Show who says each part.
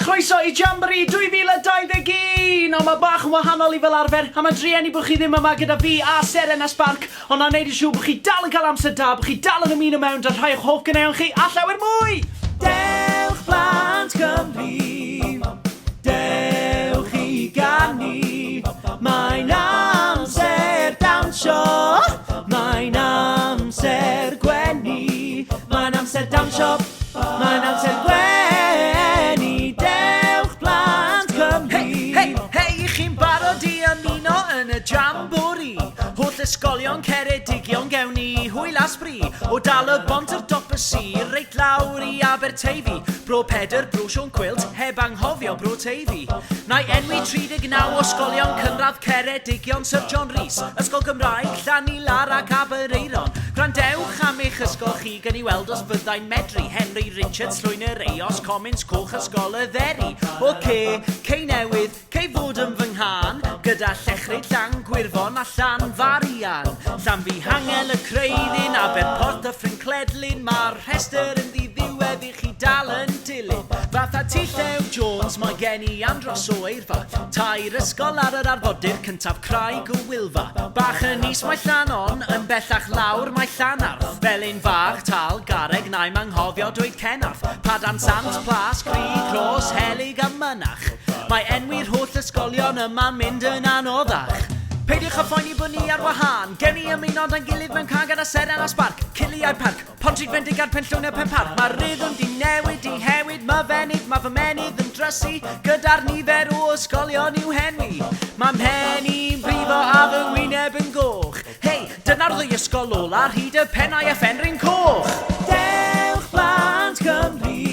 Speaker 1: Chroeso i Jamboree 2021! Ond mae bach yn wahanol i fel arfer, a mae'n drieni bod chi ddim yma gyda fi a Seren a Spark, ond na'n neud yn siŵr bod chi dal yn cael amser da, bod chi dal yn ymuno mewn, da rhai o'ch hoff gyneuon chi a llawer mwy! Dewch Plant Cymru, dewch i ganu, mae'n amser dawnsio, mae'n amser gwenu, mae'n amser dawnsio, mae'n amser gwenu, dewch Plant Cymru. Hei, chi'n barod i ymuno yn y Jamboree? Holl ysgolion Ceredigion gewn ni hwyl a sbri, o dal y bont yr dop y sir, reit lawr i Aberteifi, Bro Pedr, Bro Sion Cwilt, heb anghofio Bro Teifi. Na i enwi 39 o ysgolion cynradd Ceredigion, Sir John Rhys, Ysgol Gymraeg, Llanilar ac Abereiron. Gwrandewch am eich ysgol chi gan i weld os byddai'n medru. Henry Richards, Llwynyr Eos, Comins Coch, Ysgol y Dderi. O Cei Newydd, Cei Fod yn fy nghan, gyda Llechryd, Llan Gwirfon a Llan Farian. Llanfi Hangel y Creuddyn, Aberporth a Ffrincledlyn, mae'r rhestr yn ddiddiwedd i chi dal yn dilyn. Fatha Tillew Jones, mae gen i Andros o Eirfa, tair ysgol ar yr arfordir, cyntaf Craig o Wilfa. Bach yn is mae Llanon, yn bellach lawr mae Llanarth, Felyn Fach, Tal, Garreg, na'i'm anghofio dweud Cenarth, Padan Sant, Plas, Crug, Cros, Helig a Mynach. Mae enwi'r holl ysgolion yma'n mynd yn anoddach. Peidiwch a phoeni bod ni ar wahân, gen i ymuno da'n gilydd mewn can gyda Seren a Spark, Ciliau Parc, Pontryd Fendigard, Penllwyn a Penparth. Mae'r rhythm di newid i hewid, mae fenydd, mae fy menydd yn drysu, gyda'r nifer o ysgolion i'w henwi. Mae mhen brifo a fy ngwyneb yn goch. Hei, dyna'r ddwy ysgol ola, hyd y Pennau a Fenryn Coch. Dewch Plant Cymru,